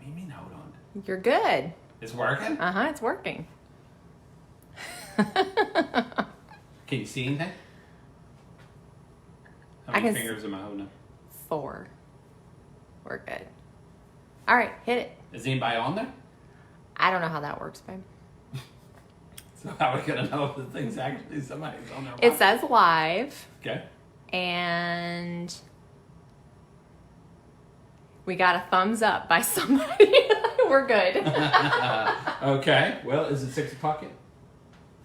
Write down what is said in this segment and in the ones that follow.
What do you mean hold on? You're good. It's working? It's working. Can you see anything? How many fingers am I holding up? 4. We're good. All right, hit it. Is anybody on there? I don't know how that works, babe. So how are we going to know if the thing's actually somebody's on there? It says live. Okay. And we got a thumbs up by somebody. We're good. Okay. Well, is it 6 o'clock yet?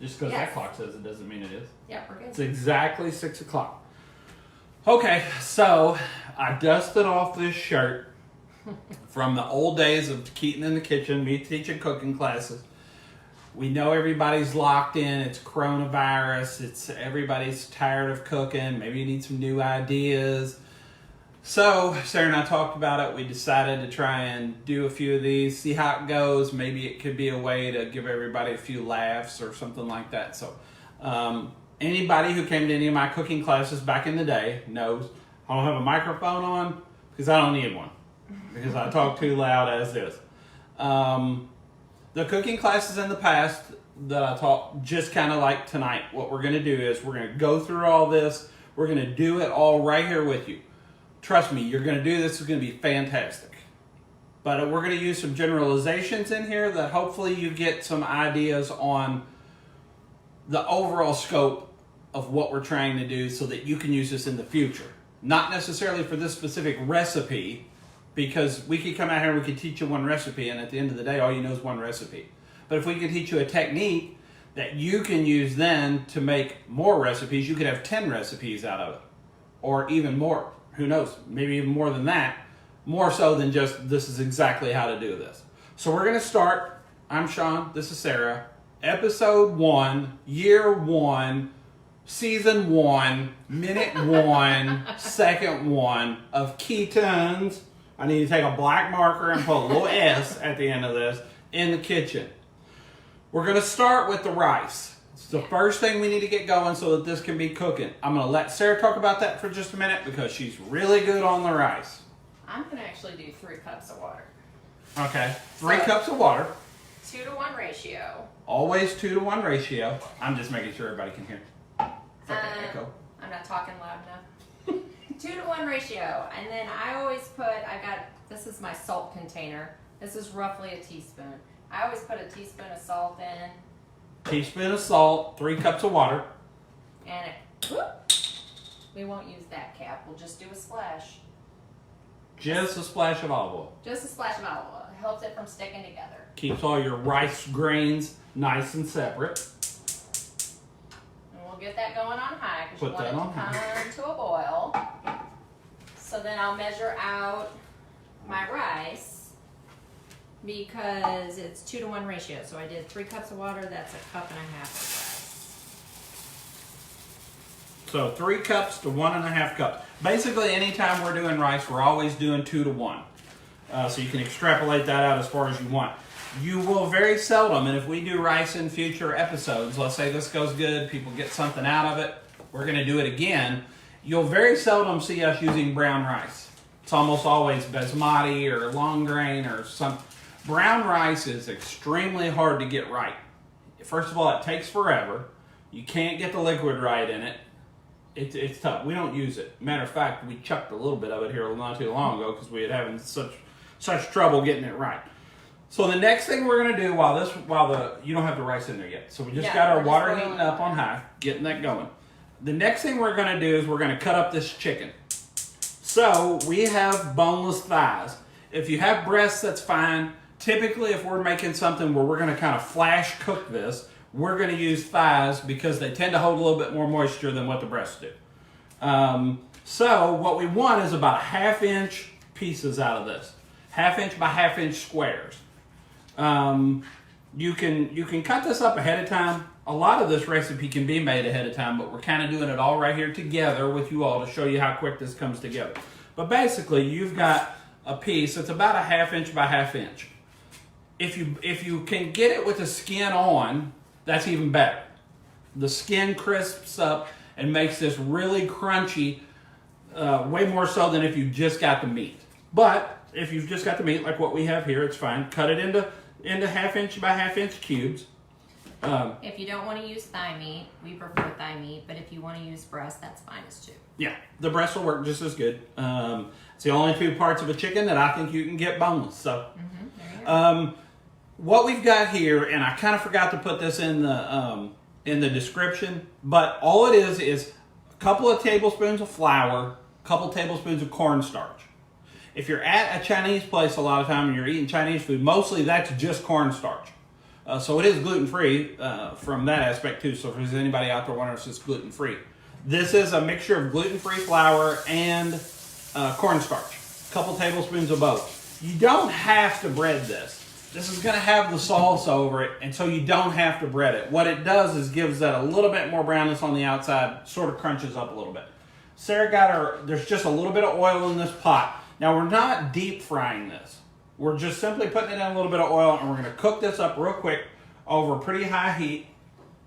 Just because Yes. that clock says it doesn't mean it is. Yeah, we're good. It's exactly 6 o'clock. Okay, so I dusted off this shirt from the old days of Keeton in the kitchen, me teaching cooking classes. We know everybody's locked in. It's coronavirus. Everybody's tired of cooking. Maybe you need some new ideas. So Sarah and I talked about it. We decided to try and do a few of these, see how it goes. Maybe it could be a way to give everybody a few laughs or something like that. So anybody who came to any of my cooking classes back in the day knows I don't have a microphone on because I don't need one because I talk too loud as is. The cooking classes in the past that I taught, just kind of like tonight, what we're going to do is we're going to go through all this. We're going to do it all right here with you. Trust me, you're going to do this. It's going to be fantastic. But we're going to use some generalizations in here that hopefully you get some ideas on the overall scope of what we're trying to do so that you can use this in the future. Not necessarily for this specific recipe, because we could come out here and we could teach you one recipe, and at the end of the day, all you know is one recipe. But if we could teach you a technique that you can use then to make more recipes, you could have 10 recipes out of it. Or even more. Who knows? Maybe even more than that. More so than just, this is exactly how to do this. So we're going to start. I'm Shawn. This is Sarah. Episode 1, Year 1, Season 1, Minute 1, Second 1 of Keeton's. I need to take a black marker and put a little S at the end of this in the kitchen. We're going to start with the rice. It's the first thing we need to get going so that this can be cooking. I'm going to let Sarah talk about that for just a minute because she's really good on the rice. I'm going to actually do 3 cups of water. Okay, 3 cups of water. 2-to-1 ratio. Always 2-to-1 ratio. I'm just making sure everybody can hear. Echo. I'm not talking loud enough. 2-to-1 ratio. And then I always put, this is my salt container. This is roughly a teaspoon. I always put a teaspoon of salt in. Teaspoon of salt, 3 cups of water. And we won't use that cap. We'll just do a splash. Just a splash of olive oil. Just a splash of olive oil. It helps it from sticking together. Keeps all your rice grains nice and separate. And we'll get that going on high because you Put want that it on to come high. to a boil. So then I'll measure out my rice because it's 2-to-1 ratio. So I did 3 cups of water. That's 1.5 cups of rice. So 3 cups to 1.5 cups. Basically, anytime we're doing rice, we're always doing 2 to 1. So you can extrapolate that out as far as you want. You will very seldom, and if we do rice in future episodes, let's say this goes good, people get something out of it, we're going to do it again, you'll very seldom see us using brown rice. It's almost always basmati or long grain or some. Brown rice is extremely hard to get right. First of all, it takes forever. You can't get the liquid right in it. It's tough. We don't use it. Matter of fact, we chucked a little bit of it here not too long ago because we had having such trouble getting it right. So the next thing we're gonna do you don't have the rice in there yet. So we just got our water heating up on high, getting that going. The next thing we're gonna do is we're gonna cut up this chicken. So we have boneless thighs. If you have breasts, that's fine. Typically, if we're making something where we're gonna kind of flash cook this, we're going to use thighs because they tend to hold a little bit more moisture than what the breasts do. So what we want is about 1/2 inch pieces out of this. 1/2 inch by 1/2 inch squares. You can cut this up ahead of time. A lot of this recipe can be made ahead of time, but we're kind of doing it all right here together with you all to show you how quick this comes together. But basically, you've got a piece that's about 1/2 inch by 1/2 inch. If you can get it with the skin on, that's even better. The skin crisps up and makes this really crunchy, way more so than if you just got the meat. But if you've just got the meat like what we have here, it's fine. Cut it into 1/2 inch by 1/2 inch cubes. If you don't want to use thigh meat, we prefer thigh meat, but if you want to use breast, that's fine as too. Yeah, the breast will work just as good. It's the only 2 parts of a chicken that I think you can get boneless. So, There you go. what we've got here, and I kind of forgot to put this in the description, but all it is a couple of tablespoons of flour, a couple tablespoons of cornstarch. If you're at a Chinese place a lot of time and you're eating Chinese food, mostly that's just cornstarch. So it is gluten-free from that aspect too. So if there's anybody out there wondering if it's gluten-free. This is a mixture of gluten-free flour and cornstarch. A couple tablespoons of both. You don't have to bread this. This is going to have the sauce over it, and so you don't have to bread it. What it does is gives that a little bit more brownness on the outside, sort of crunches up a little bit. Sarah got there's just a little bit of oil in this pot. Now, we're not deep frying this. We're just simply putting it in a little bit of oil, and we're going to cook this up real quick over pretty high heat.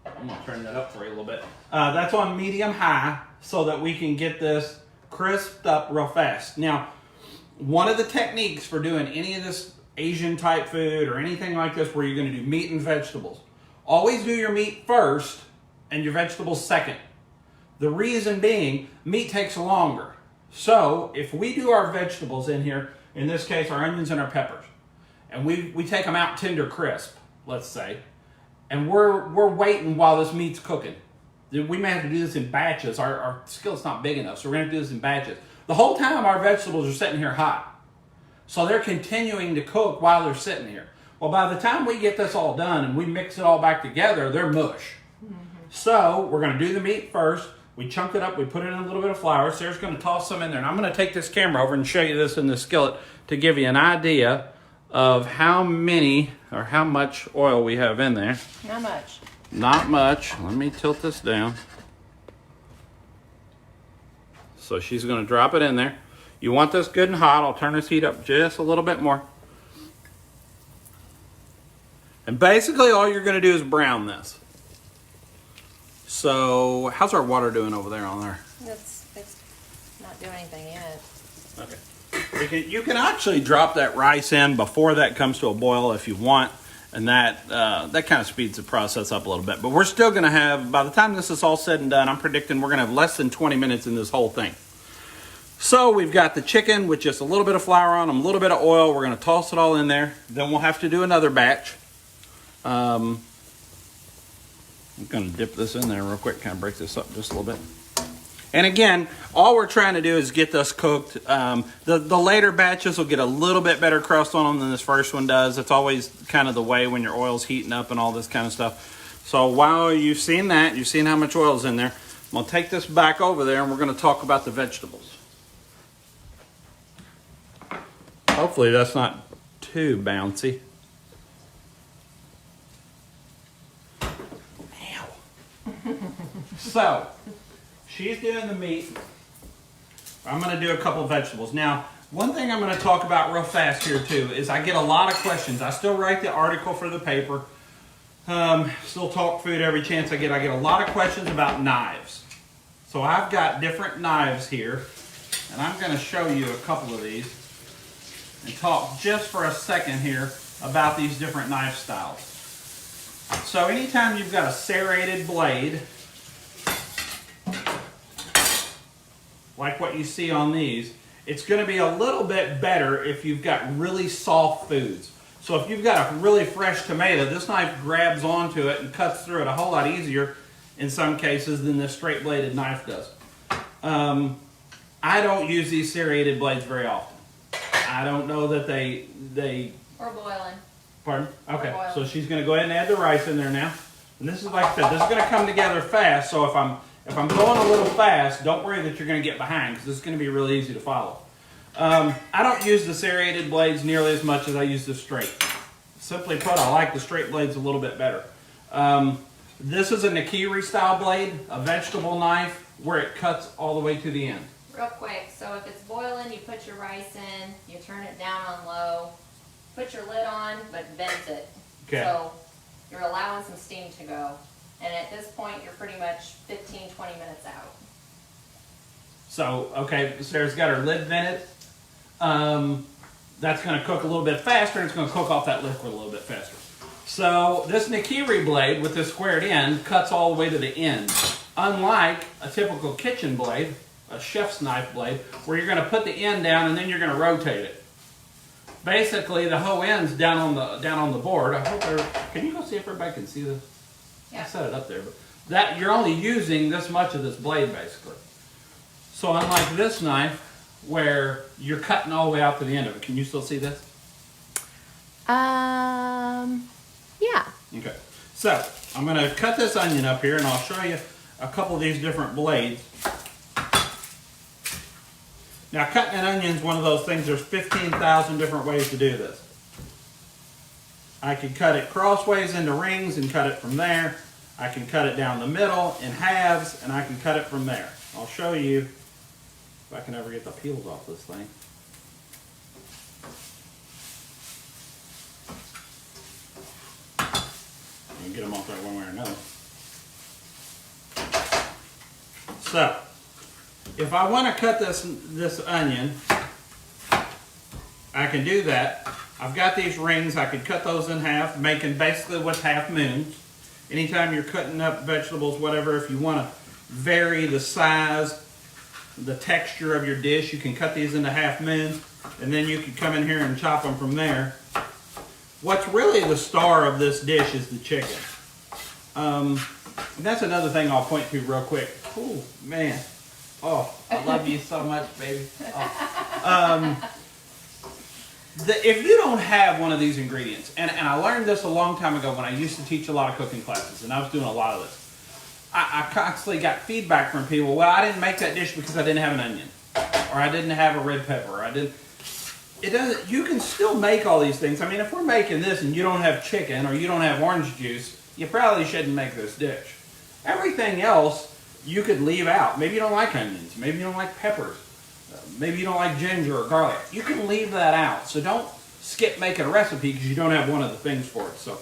I'm going to turn that up for you a little bit. That's on medium high so that we can get this crisped up real fast. Now, one of the techniques for doing any of this Asian type food or anything like this where you're going to do meat and vegetables, always do your meat first and your vegetables second. The reason being, meat takes longer. So if we do our vegetables in here, in this case our onions and our peppers, and we take them out tender crisp, let's say, and we're waiting while this meat's cooking. We may have to do this in batches. Our skillet's not big enough, so we're going to do this in batches. The whole time our vegetables are sitting here hot. So they're continuing to cook while they're sitting here. Well, by the time we get this all done and we mix it all back together, they're mush. So we're going to do the meat first. We chunk it up. We put it in a little bit of flour. Sarah's going to toss some in there. And I'm going to take this camera over and show you this in the skillet to give you an idea of how many or how much oil we have in there. Not much. Not much. Let me tilt this down. So she's going to drop it in there. You want this good and hot. I'll turn this heat up just a little bit more. And basically all you're going to do is brown this. So how's our water doing over there on there? It's not doing anything yet. Okay. You can actually drop that rice in before that comes to a boil if you want. And that kind of speeds the process up a little bit. But we're still going to have, by the time this is all said and done, I'm predicting we're going to have less than 20 minutes in this whole thing. So we've got the chicken with just a little bit of flour on them, a little bit of oil. We're going to toss it all in there. Then we'll have to do another batch. I'm going to dip this in there real quick, kind of break this up just a little bit. And again, all we're trying to do is get this cooked. The later batches will get a little bit better crust on them than this first one does. It's always kind of the way when your oil's heating up and all this kind of stuff. So while you've seen that, you've seen how much oil's in there, I'm going to take this back over there and we're going to talk about the vegetables. Hopefully that's not too bouncy. So, she's doing the meat. I'm going to do a couple of vegetables. Now, one thing I'm going to talk about real fast here too is I get a lot of questions. I still write the article for the paper. Still talk food every chance I get. I get a lot of questions about knives. So I've got different knives here. And I'm going to show you a couple of these. And talk just for a second here about these different knife styles. So anytime you've got a serrated blade, like what you see on these, it's going to be a little bit better if you've got really soft foods. So if you've got a really fresh tomato, this knife grabs onto it and cuts through it a whole lot easier in some cases than this straight bladed knife does. I don't use these serrated blades very often. I don't know that they Or boiling. Pardon? Okay, so she's going to go ahead and add the rice in there now. And this is, like I said, this is going to come together fast. So if I'm going a little fast, don't worry that you're going to get behind because this is going to be really easy to follow. I don't use the serrated blades nearly as much as I use the straight. Simply put, I like the straight blades a little bit better. This is a Nikiri style blade, a vegetable knife where it cuts all the way to the end. Real quick, so if it's boiling, you put your rice in, you turn it down on low, put your lid on, but vent it. Okay. So you're allowing some steam to go. And at this point, you're pretty much 15, 20 minutes out. So, okay, Sarah's got her lid vented. that's going to cook a little bit faster, and it's going to cook off that liquid a little bit faster. So this Nikiri blade with this squared end cuts all the way to the end. Unlike a typical kitchen blade, a chef's knife blade, where you're going to put the end down and then you're going to rotate it. Basically, the whole end's down on the board. I hope can you go see if everybody can see this? Yeah. I set it up there, but that you're only using this much of this blade basically. So unlike this knife, where you're cutting all the way out to the end of it, can you still see this? Yeah. Okay. So I'm going to cut this onion up here, and I'll show you a couple of these different blades. Now, cutting an onion is one of those things, there's 15,000 different ways to do this. I can cut it crossways into rings and cut it from there. I can cut it down the middle in halves, and I can cut it from there. I'll show you if I can ever get the peels off this thing. You can get them off there one way or another. So, if I want to cut this onion, I can do that. I've got these rings. I could cut those in half, making basically what's half moons. Anytime you're cutting up vegetables, whatever, if you want to vary the size, the texture of your dish, you can cut these into half moons, and then you can come in here and chop them from there. What's really the star of this dish is the chicken. That's another thing I'll point to real quick. Oh, man. Oh, I love you so much, baby. Oh. If you don't have one of these ingredients, and I learned this a long time ago when I used to teach a lot of cooking classes, and I was doing a lot of this. I constantly got feedback from people, well, I didn't make that dish because I didn't have an onion, or I didn't have a red pepper, or I didn't. It doesn't. You can still make all these things. I mean, if we're making this and you don't have chicken or you don't have orange juice, you probably shouldn't make this dish. Everything else you could leave out. Maybe you don't like onions. Maybe you don't like peppers. Maybe you don't like ginger or garlic. You can leave that out. So don't skip making a recipe because you don't have one of the things for it. So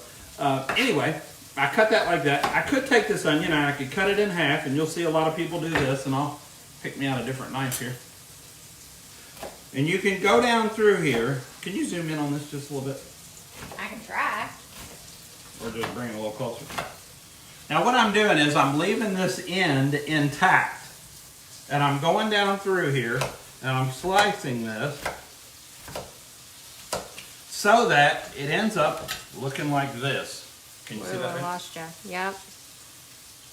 anyway, I cut that like that. I could take this onion and I could cut it in half, and you'll see a lot of people do this, and I'll pick me out a different knife here. And you can go down through here. Can you zoom in on this just a little bit? I can try. Or just bring it a little closer. Now what I'm doing is I'm leaving this end intact. And I'm going down through here, and I'm slicing this so that it ends up looking like this. Can you see that? I lost you. Yep.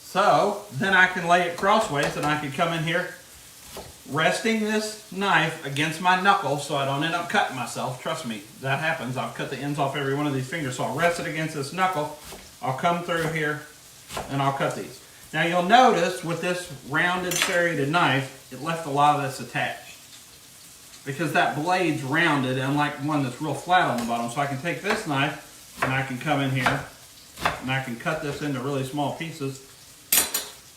So then I can lay it crossways, and I can come in here resting this knife against my knuckles so I don't end up cutting myself. Trust me, that happens. I've cut the ends off every one of these fingers. So I'll rest it against this knuckle. I'll come through here, and I'll cut these. Now you'll notice with this rounded serrated knife, it left a lot of this attached. Because that blade's rounded, unlike one that's real flat on the bottom. So I can take this knife, and I can come in here, and I can cut this into really small pieces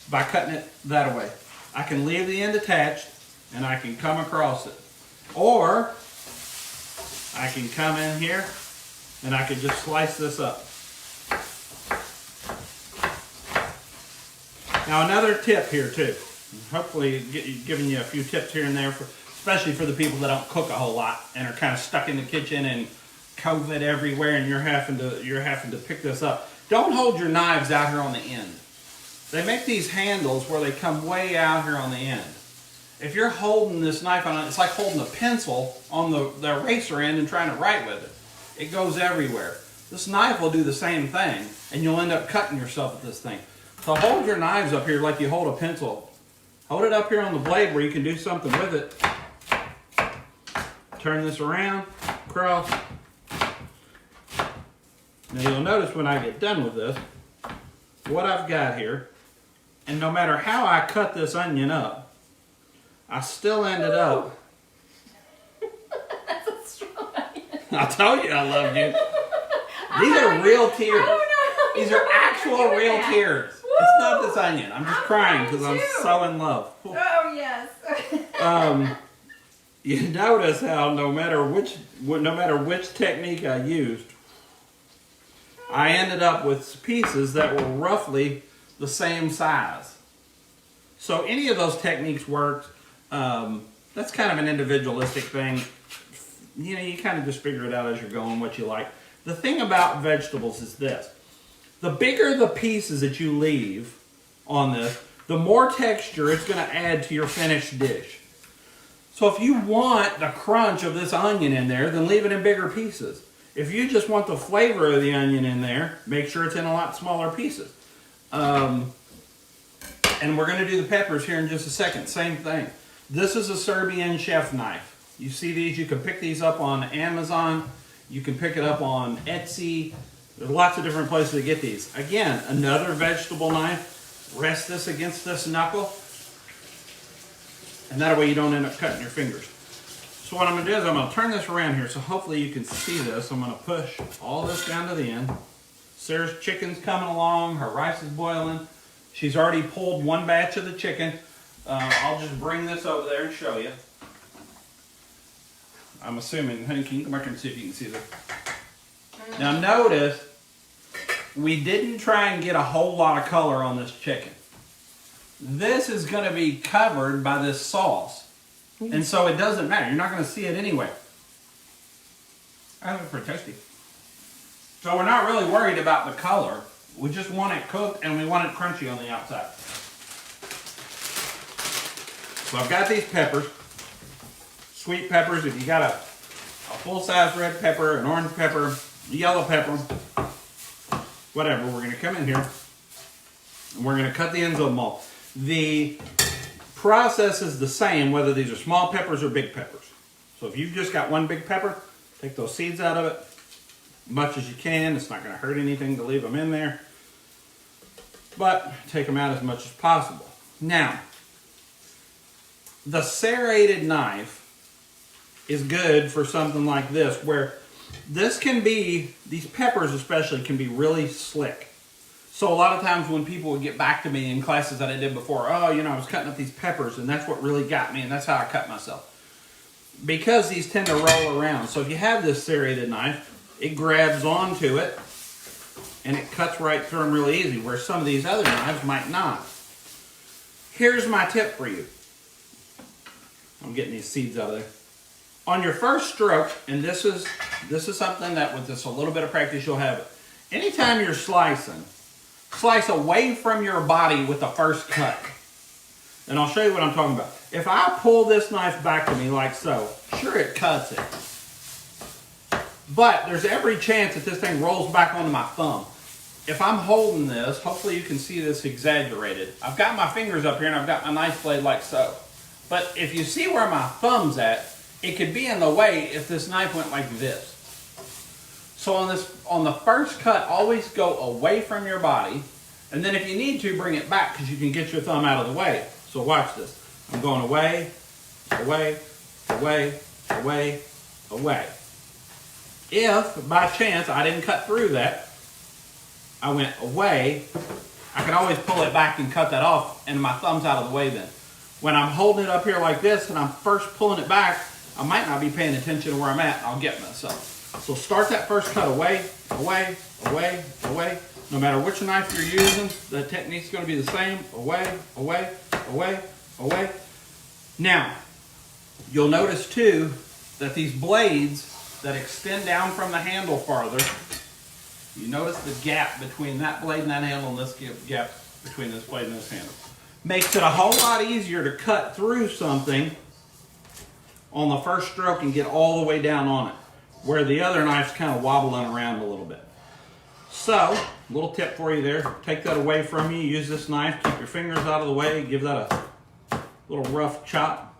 by cutting it that way. I can leave the end attached, and I can come across it. Or, I can come in here, and I can just slice this up. Now another tip here too, hopefully giving you a few tips here and there, especially for the people that don't cook a whole lot and are kind of stuck in the kitchen and COVID everywhere, and you're having to pick this up. Don't hold your knives out here on the end. They make these handles where they come way out here on the end. If you're holding this knife on it, it's like holding a pencil on the eraser end and trying to write with it. It goes everywhere. This knife will do the same thing, and you'll end up cutting yourself with this thing. So hold your knives up here like you hold a pencil. Hold it up here on the blade where you can do something with it. Turn this around, cross. Now you'll notice when I get done with this, what I've got here, and no matter how I cut this onion up, I still ended up. That's a strong onion. I told you I loved you. These are real tears. I don't know. These are actual real tears. It's not this onion. I'm just crying because I'm so in love. Oh yes. You notice how no matter which technique I used, I ended up with pieces that were roughly the same size. So any of those techniques worked. That's kind of an individualistic thing. you kind of just figure it out as you're going what you like. The thing about vegetables is this. The bigger the pieces that you leave on this, the more texture it's going to add to your finished dish. So if you want the crunch of this onion in there, then leave it in bigger pieces. If you just want the flavor of the onion in there, make sure it's in a lot smaller pieces. And we're going to do the peppers here in just a second. Same thing. This is a Serbian chef knife. You see these, you can pick these up on Amazon. You can pick it up on Etsy. There's lots of different places to get these. Again, another vegetable knife. Rest this against this knuckle. And that way you don't end up cutting your fingers. So what I'm going to do is I'm going to turn this around here so hopefully you can see this. I'm going to push all this down to the end. Sarah's chicken's coming along. Her rice is boiling. She's already pulled one batch of the chicken. I'll just bring this over there and show you. I'm assuming, honey, can you come back here and see if you can see this? Now notice, we didn't try and get a whole lot of color on this chicken. This is going to be covered by this sauce. And so it doesn't matter. You're not going to see it anyway. That's pretty tasty. So we're not really worried about the color. We just want it cooked and we want it crunchy on the outside. So I've got these peppers. Sweet peppers. If you got a full-size red pepper, an orange pepper, a yellow pepper, whatever, we're going to come in here and we're going to cut the ends of them all. The process is the same whether these are small peppers or big peppers. So if you've just got one big pepper, take those seeds out of it as much as you can. It's not going to hurt anything to leave them in there, but take them out as much as possible. Now, the serrated knife is good for something like this, where this can be, these peppers especially, can be really slick. So a lot of times when people would get back to me in classes that I did before, oh, I was cutting up these peppers and that's what really got me and that's how I cut myself. Because these tend to roll around. So if you have this serrated knife, it grabs onto it and it cuts right through them really easy, where some of these other knives might not. Here's my tip for you. I'm getting these seeds out of there. On your first stroke, and this is something that with just a little bit of practice you'll have it. Anytime you're slicing, slice away from your body with the first cut. And I'll show you what I'm talking about. If I pull this knife back to me like so, sure it cuts it. But there's every chance that this thing rolls back onto my thumb. If I'm holding this, hopefully you can see this exaggerated. I've got my fingers up here and I've got my knife blade like so. But if you see where my thumb's at, it could be in the way if this knife went like this. So on the first cut, always go away from your body. And then if you need to, bring it back because you can get your thumb out of the way. So watch this. I'm going away, away, away, away, away. If, by chance, I didn't cut through that, I went away, I can always pull it back and cut that off, and my thumb's out of the way then. When I'm holding it up here like this and I'm first pulling it back, I might not be paying attention to where I'm at, and I'll get myself. So start that first cut away, away, away, away. No matter which knife you're using, the technique's going to be the same. Away, away, away, away. Now, you'll notice too that these blades that extend down from the handle farther, you notice the gap between that blade and that handle and this gap between this blade and this handle. Makes it a whole lot easier to cut through something on the first stroke and get all the way down on it, where the other knife's kind of wobbling around a little bit. So, little tip for you there. Take that away from you. Use this knife. Keep your fingers out of the way. Give that a little rough chop.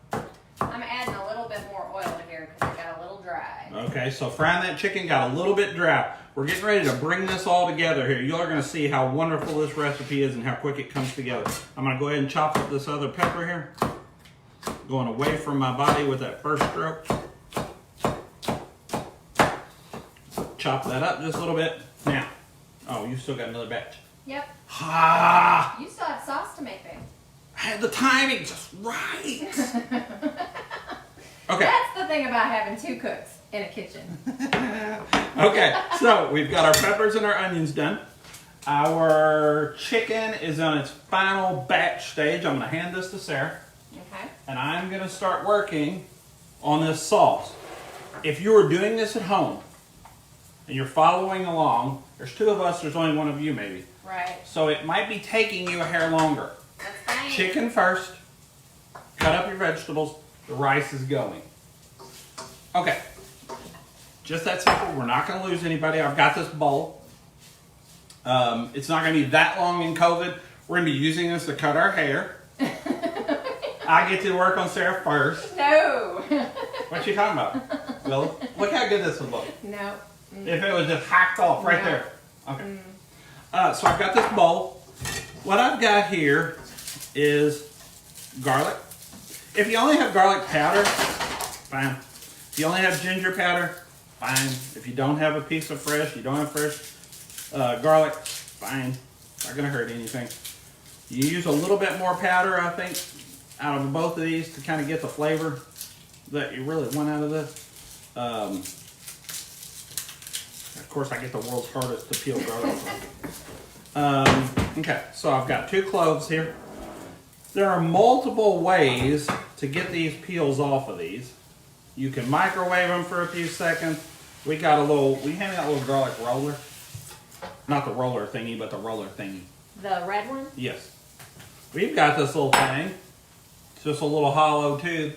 I'm adding a little bit more oil here because it got a little dry. Okay, so frying that chicken got a little bit dry. We're getting ready to bring this all together here. You're going to see how wonderful this recipe is and how quick it comes together. I'm going to go ahead and chop up this other pepper here. Going away from my body with that first stroke. Chop that up just a little bit. Now, oh, you still got another batch. Yep. Ha! You still have sauce to make there. I had the timing just right. Okay. That's the thing about having two cooks in a kitchen. Okay, so we've got our peppers and our onions done. Our chicken is on its final batch stage. I'm going to hand this to Sarah. Okay. And I'm going to start working on this sauce. if you were doing this at home and you're following along, there's 2 of us, there's only 1 of you maybe. Right. So it might be taking you a hair longer. That's fine. Chicken first, cut up your vegetables, the rice is going. Okay, just that simple. We're not going to lose anybody. I've got this bowl. It's not going to be that long in COVID. We're going to be using this to cut our hair. I get to work on Sarah first. No. What you talking about? Well, look how good this would look. No. If it was just hacked off right No. there. Okay. So I've got this bowl. What I've got here is garlic. If you only have garlic powder, fine. If you only have ginger powder, fine. If you don't have a piece of fresh, you don't have fresh garlic, fine. Not gonna hurt anything. You use a little bit more powder, I think, out of both of these to kind of get the flavor that you really want out of this. Of course, I get the world's hardest to peel garlic. Okay, so I've got 2 cloves here. There are multiple ways to get these peels off of these. You can microwave them for a few seconds. We hand me that little garlic roller. Not the roller thingy, but the roller thingy. The red one? Yes. We've got this little thing. It's just a little hollow tube.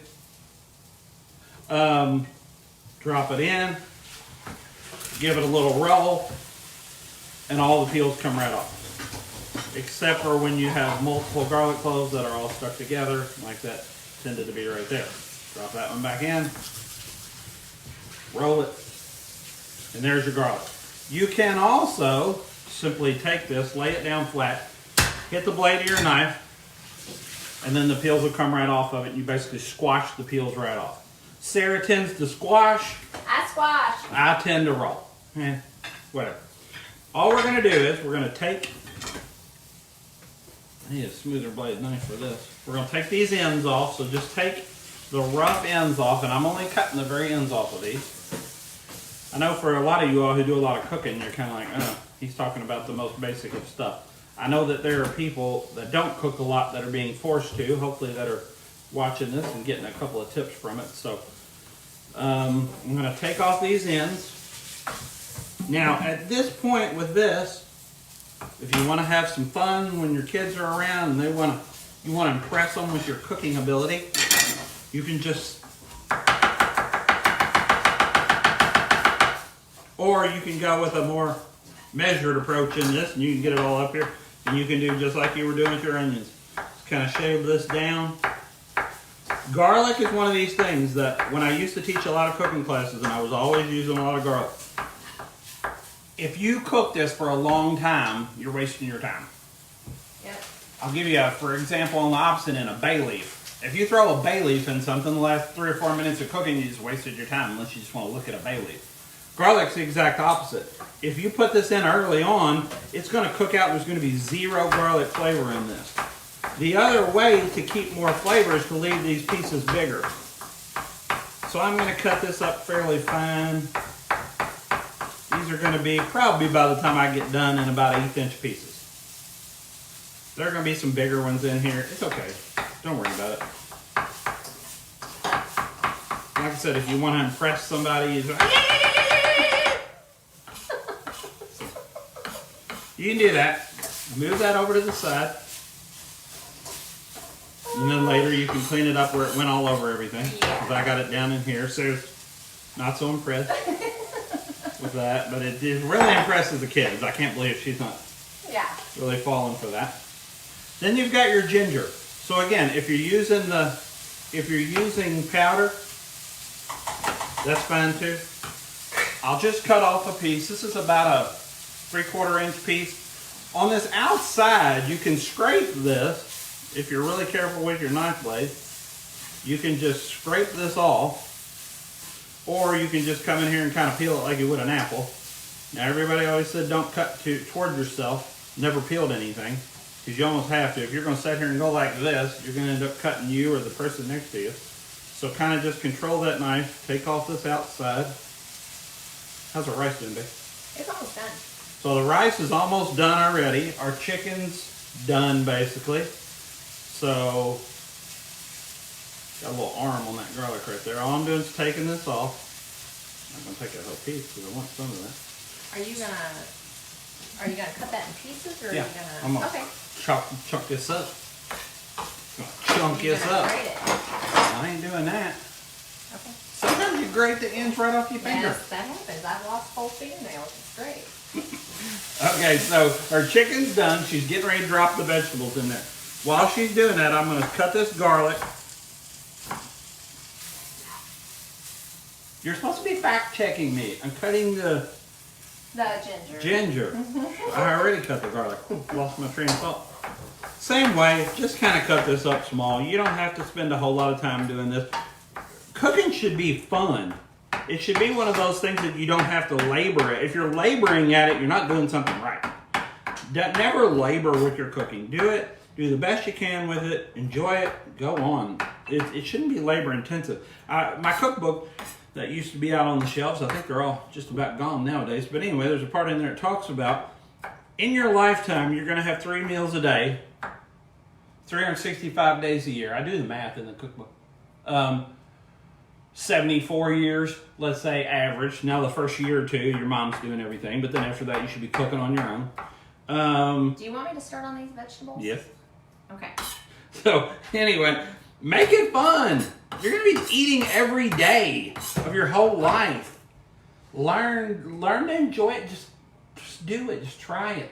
Drop it in. Give it a little roll. And all the peels come right off. Except for when you have multiple garlic cloves that are all stuck together, like that tended to be right there. Drop that one back in. Roll it. And there's your garlic. You can also simply take this, lay it down flat, hit the blade of your knife, and then the peels will come right off of it. You basically squash the peels right off. Sarah tends to squash. I squash. I tend to roll. Whatever. All we're going to do is we're going to take, I need a smoother blade knife for this. We're going to take these ends off, so just take the rough ends off, and I'm only cutting the very ends off of these. I know for a lot of you all who do a lot of cooking, you're kind of like, oh, he's talking about the most basic of stuff. I know that there are people that don't cook a lot that are being forced to, hopefully that are watching this and getting a couple of tips from it. So I'm going to take off these ends. Now at this point with this, if you want to have some fun when your kids are around and you want to impress them with your cooking ability, you can just, or you can go with a more measured approach in this, and you can get it all up here, and you can do just like you were doing with your onions. Just kind of shave this down. Garlic is one of these things that when I used to teach a lot of cooking classes, and I was always using a lot of garlic, if you cook this for a long time, you're wasting your time. Yep. I'll give you, for example, on the opposite end, a bay leaf. If you throw a bay leaf in something, the last 3 or 4 minutes of cooking, you just wasted your time unless you just want to look at a bay leaf. Garlic's the exact opposite. If you put this in early on, it's going to cook out. There's going to be 0 garlic flavor in this. The other way to keep more flavor is to leave these pieces bigger. So I'm going to cut this up fairly fine. These are going to be probably by the time I get done in about 1/8-inch pieces. There are going to be some bigger ones in here. It's okay. Don't worry about it. Like I said, if you want to impress somebody, you can do that. Move that over to the side. And then later you can clean it up where it went all over everything. Because I got it down in here. Sarah's not so impressed with that. But it really impresses the kids. I can't believe she's not really falling for that. Then you've got your ginger. So again, if you're using powder, that's fine too. I'll just cut off a piece. This is about a 3/4 inch piece. On this outside, you can scrape this. If you're really careful with your knife blade, you can just scrape this off. Or you can just come in here and kind of peel it like you would an apple. Now everybody always said don't cut toward yourself. Never peeled anything. Because you almost have to. If you're going to sit here and go like this, you're going to end up cutting you or the person next to you. So kind of just control that knife. Take off this outside. How's the rice doing, babe? It's almost done. So the rice is almost done already. Our chicken's done basically. So, got a little arm on that garlic right there. All I'm doing is taking this off. I'm gonna take that whole piece because I want some of that. Are you gonna cut that in pieces, or Yeah, are you gonna? I'm gonna Okay. chunk this up. Chunk You're this gonna up. grate it. I ain't doing that. Okay. Sometimes you grate the ends right off your finger. Yes, that happens. I've lost whole fingernails. It's great. Okay, so her chicken's done. She's getting ready to drop the vegetables in there. While she's doing that, I'm going to cut this garlic. You're supposed to be fact checking me. I'm cutting the The ginger. ginger. I already cut the garlic. Lost my train of thought. Same way, just kind of cut this up small. You don't have to spend a whole lot of time doing this. Cooking should be fun. It should be one of those things that you don't have to labor at. If you're laboring at it, you're not doing something right. Never labor with your cooking. Do it. Do the best you can with it. Enjoy it. Go on. It shouldn't be labor intensive. My cookbook that used to be out on the shelves, I think they're all just about gone nowadays. But anyway, there's a part in there that talks about in your lifetime, you're going to have 3 meals a day, 365 days a year. I do the math in the cookbook. 74 years, let's say, average. Now, the first year or two, your mom's doing everything. But then after that, you should be cooking on your own. Do you want me to start on these vegetables? Yes. Okay. So, anyway, make it fun. You're going to be eating every day of your whole life. Learn to enjoy it. Just do it. Just try it.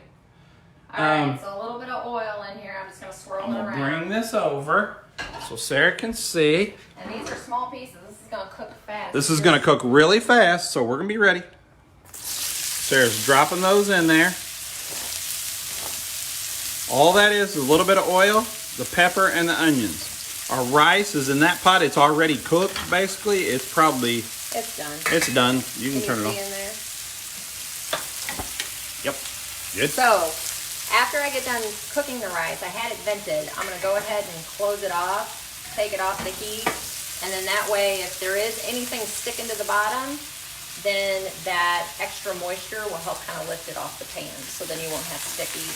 All right, so a little bit of oil in here. I'm just going to swirl I'm it going to around. bring this over so Sarah can see. And these are small pieces. This is going to cook fast. This is going to cook really fast, so we're going to be ready. Sarah's dropping those in there. All that is a little bit of oil, the pepper, and the onions. Our rice is in that pot. It's already cooked, basically. It's probably... It's done. It's done. You can turn it see off. in there? Yep. Good. So, after I get done cooking the rice, I had it vented. I'm going to go ahead and close it off, take it off the heat, and then that way, if there is anything sticking to the bottom, then that extra moisture will help kind of lift it off the pan, so then you won't have sticky.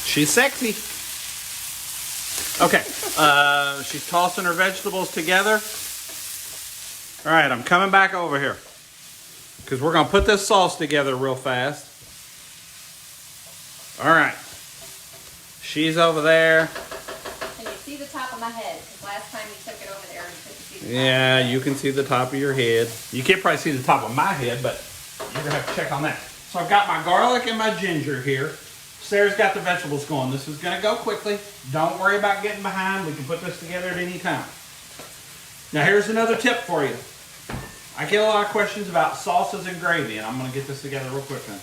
She's sexy. Okay. She's tossing her vegetables together. All right, I'm coming back over here because we're going to put this sauce together real fast. All right. She's over there. Can you see the top of my head? Because last time you took it over there, you couldn't see the top. Yeah, you can see the top of your head. You can't probably see the top of my head, but you're going to have to check on that. So I've got my garlic and my ginger here. Sarah's got the vegetables going. This is going to go quickly. Don't worry about getting behind. We can put this together at any time. Now here's another tip for you. I get a lot of questions about sauces and gravy, and I'm going to get this together real quick now.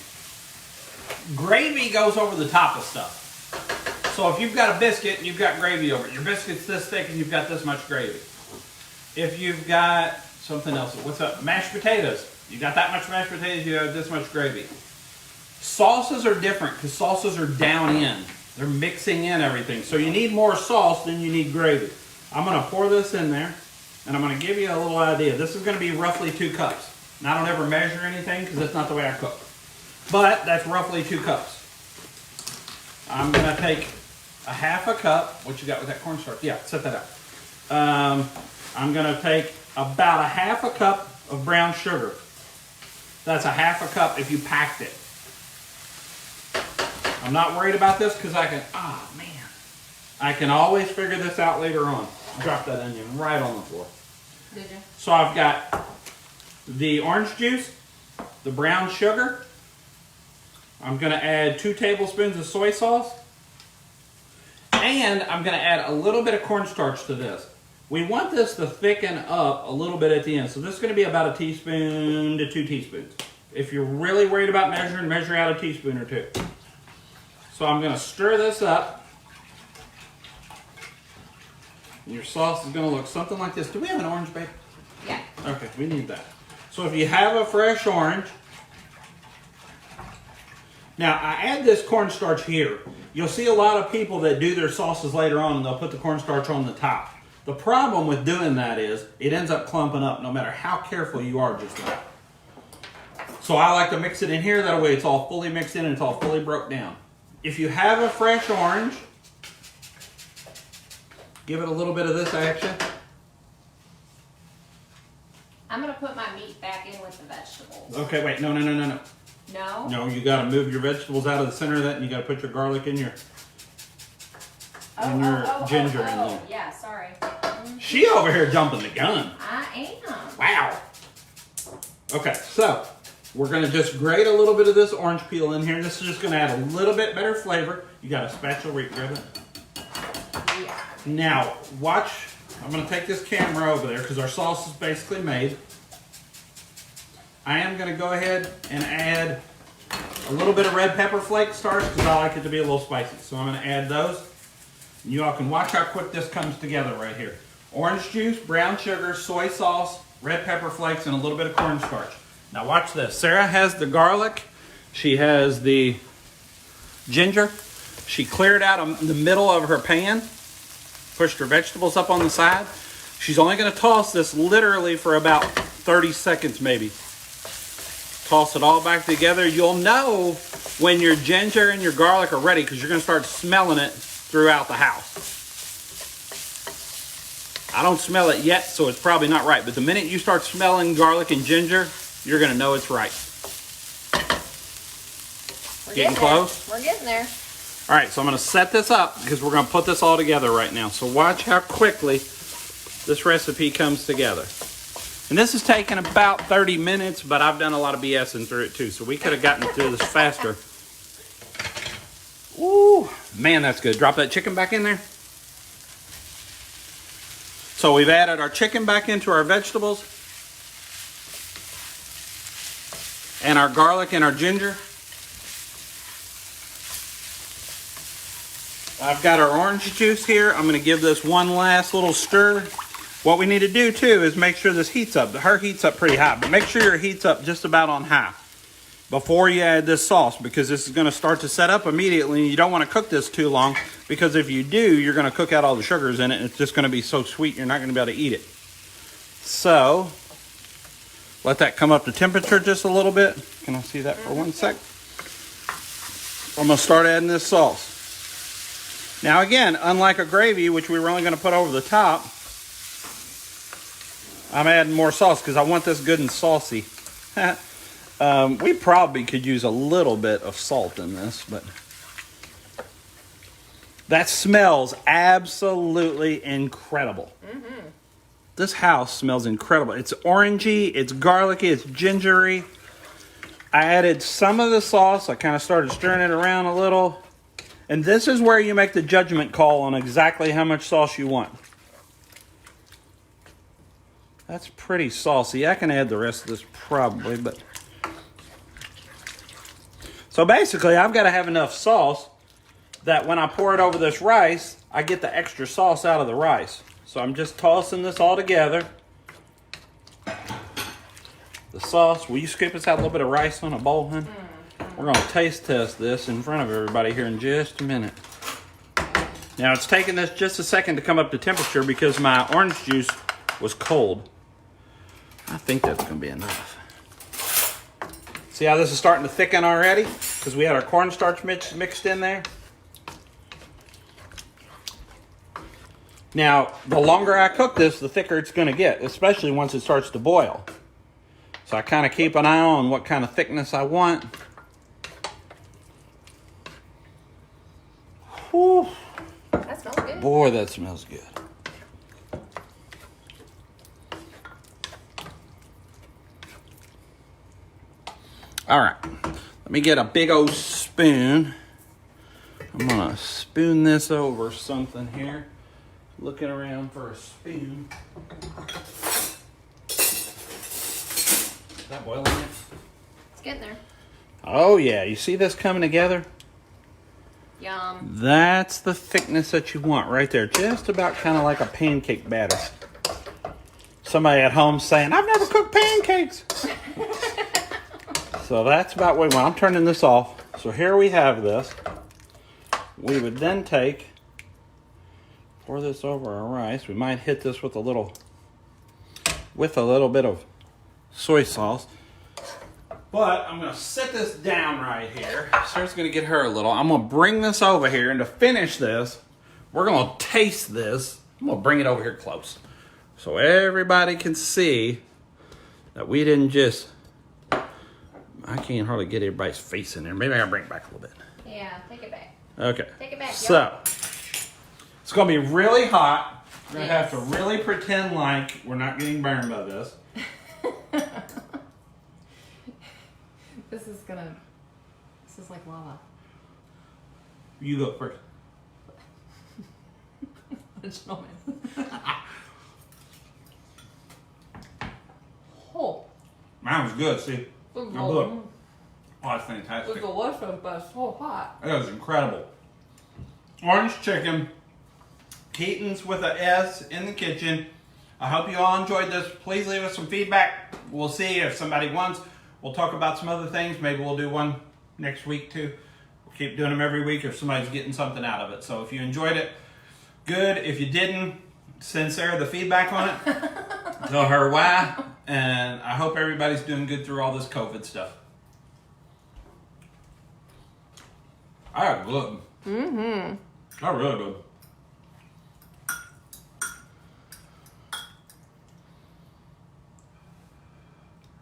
Gravy goes over the top of stuff. So if you've got a biscuit and you've got gravy over it, your biscuit's this thick and you've got this much gravy. If you've got something else, what's up? Mashed potatoes. You got that much mashed potatoes, you have this much gravy. Sauces are different because sauces are down in. They're mixing in everything. So you need more sauce than you need gravy. I'm going to pour this in there, and I'm going to give you a little idea. This is going to be roughly 2 cups. Now, I don't ever measure anything because that's not the way I cook. But that's roughly 2 cups. I'm going to take a half a cup. What you got with that cornstarch? Yeah, set that out. I'm going to take about a half a cup of brown sugar. That's a half a cup if you packed it. I'm not worried about this because I can always figure this out later on. Drop that onion right on the floor. Did you? So I've got the orange juice, the brown sugar. I'm going to add 2 tablespoons of soy sauce. And I'm going to add a little bit of cornstarch to this. We want this to thicken up a little bit at the end. So this is going to be about a teaspoon to 2 teaspoons. If you're really worried about measuring, measure out a teaspoon or 2. So I'm going to stir this up. And your sauce is going to look something like this. Do we have an orange, babe? Yeah. Okay, we need that. So if you have a fresh orange. Now, I add this cornstarch here. You'll see a lot of people that do their sauces later on and they'll put the cornstarch on the top. The problem with doing that is it ends up clumping up no matter how careful you are just about. So I like to mix it in here. That way it's all fully mixed in and it's all fully broke down. If you have a fresh orange, give it a little bit of this action. I'm going to put my meat back Okay, wait, no. No? No, you gotta move your vegetables out of the center of that, and you gotta put your garlic in your ginger in there. Yeah, sorry. She over here jumping the gun. I am. Wow. Okay, so we're gonna just grate a little bit of this orange peel in here. This is just gonna add a little bit better flavor. You got a spatula where you grab it? Yeah. Now, watch. I'm gonna take this camera over there because our sauce is basically made. I am gonna go ahead and add a little bit of red pepper flake starch because I like it to be a little spicy. So I'm gonna add those. You all can watch how quick this comes together right here. Orange juice, brown sugar, soy sauce, red pepper flakes, and a little bit of cornstarch. Now watch this. Sarah has the garlic. She has the ginger. She cleared out the middle of her pan, pushed her vegetables up on the side. She's only gonna toss this literally for about 30 seconds maybe. Toss it all back together. You'll know when your ginger and your garlic are ready because you're gonna start smelling it throughout the house. I don't smell it yet, so it's probably not right. But the minute you start smelling garlic and ginger, you're gonna know it's right. We're Getting close? We're getting there. All right, so I'm gonna set this up because we're gonna put this all together right now. So watch how quickly this recipe comes together. And this has taken about 30 minutes, but I've done a lot of BSing through it too, so we could have gotten through this faster. Ooh, man, that's good. Drop that chicken back in there. So we've added our chicken back into our vegetables and our garlic and our ginger. I've got our orange juice here. I'm going to give this one last little stir. What we need to do too is make sure this heats up. Her heat's up pretty high, but make sure your heat's up just about on high before you add this sauce because this is going to start to set up immediately. You don't want to cook this too long because if you do, you're going to cook out all the sugars in it and it's just going to be so sweet you're not going to be able to eat it. So let that come up to temperature just a little bit. Can I see that for 1 sec? I'm going to start adding this sauce. Now again, unlike a gravy, which we were only going to put over the top, I'm adding more sauce because I want this good and saucy. We probably could use a little bit of salt in this, but that smells absolutely incredible. Mm-hmm. This house smells incredible. It's orangey, it's garlicky, it's gingery. I added some of the sauce. I kind of started stirring it around a little. And this is where you make the judgment call on exactly how much sauce you want. That's pretty saucy. I can add the rest of this probably, but... So basically, I've got to have enough sauce that when I pour it over this rice, I get the extra sauce out of the rice. So I'm just tossing this all together. The sauce. Will you scoop us out a little bit of rice on a bowl, hun? We're going to taste test this in front of everybody here in just a minute. Now, it's taken this just a second to come up to temperature because my orange juice was cold. I think that's going to be enough. See how this is starting to thicken already? Because we had our cornstarch mixed in there. Now, the longer I cook this, the thicker it's going to get, especially once it starts to boil. So I kind of keep an eye on what kind of thickness I want. Whew. That smells good. Boy, that smells good. All right, let me get a big old spoon. I'm gonna spoon this over something here. Looking around for a spoon. Is that boiling yet? It's getting there. Oh yeah, you see this coming together? Yum. That's the thickness that you want right there. Just about kind of like a pancake batter. Somebody at home saying, I've never cooked pancakes. So that's about what we want. I'm turning this off. So here we have this. We would then pour this over our rice. We might hit this with a little bit of soy sauce. But I'm going to set this down right here. Sarah's going to get her a little. I'm going to bring this over here. And to finish this, we're going to taste this. I'm going to bring it over here close so everybody can see that we didn't just I can't hardly get everybody's face in there. Maybe I'll bring it back a little bit. Yeah, take it back. Okay. Take it back, So, it's going to be really hot. We're going to have Yes. to really pretend like we're not getting burned by this. This is like lava. You go first. Oh, Mine was good, see? this is Now look. Oh, that's fantastic. delicious, but it's so hot. That was incredible. Orange chicken. Keaton's with a S in the kitchen. I hope you all enjoyed this. Please leave us some feedback. We'll see if somebody wants. We'll talk about some other things. Maybe we'll do one next week too. We'll keep doing them every week if somebody's getting something out of it. So if you enjoyed it, good. If you didn't, send Sarah the feedback on it. Tell her why. And I hope everybody's doing good through all this COVID stuff. I got gluten. Mm-hmm. I really good.